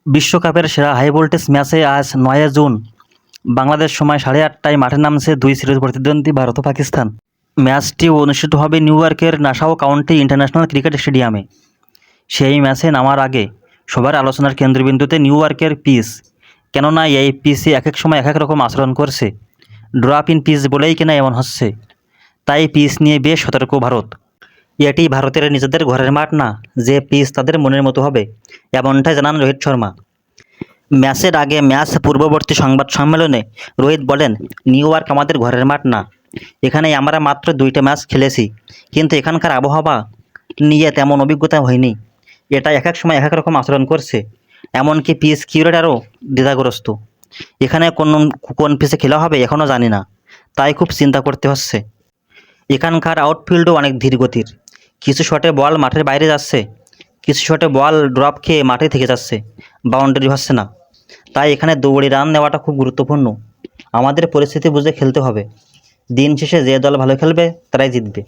বিশ্বকাপের সেরা high voltage ম্যাচে আজ ৯ জুন বাংলাদেশ সময় 8:30টায় মাঠে নামছে দুই সিরিজ প্রতিদ্বন্দ্বী ভারত ও পাকিস্তান। ম্যাচটি অনুষ্ঠিত হবে নিউ ইয়র্কের নাসাউ কাউন্টি ইন্টারন্যাশনাল ক্রিকেট স্টেডিয়ামে। সেই ম্যাচে নামার আগে সবার আলোচনার কেন্দ্রবিন্দুতে নিউ ইয়র্কের পিচ। কেননা এই পিচে এক এক সময় এক এক রকম আচরণ করছে। ড্রপ ইন পিচ বলেই কিনা এমন হচ্ছে। তাই পিচ নিয়ে বেশ সতর্ক ভারত। এটি ভারতের নিজেদের ঘরের মাঠ না যে পিচ তাদের মনের মতো হবে, এমনটাই জানান রোহিত শর্মা। ম্যাচের আগে ম্যাচ পূর্ববর্তী সংবাদ সম্মেলনে রোহিত বলেন, নিউ ইয়র্ক আমাদের ঘরের মাঠ না। এখানে আমরা মাত্র 2টা ম্যাচ খেলেছি, কিন্তু এখানকার আবহাওয়া নিয়ে তেমন অভিজ্ঞতা হয়নি। এটা এক এক সময় এক এক রকম আচরণ করছে। এমনকি পিচ কিউরেটারও দ্বিধাগ্রস্ত। এখানে কোন পিচে খেলা হবে এখনও জানি না, তাই খুব চিন্তা করতে হচ্ছে। এখানকার আউটফিল্ডও অনেক ধীর গতির। কিছু শটে বল মাঠের বাইরে যাচ্ছে, কিছু শটে বল ড্রপ খেয়ে মাঠে থেকে যাচ্ছে, বাউন্ডারি হচ্ছে না। তাই এখানে দৌড়ে রান নেওয়াটা খুব গুরুত্বপূর্ণ। আমাদের পরিস্থিতি বুঝে খেলতে হবে। দিন শেষে যে দল ভালো খেলবে তারাই জিতবে।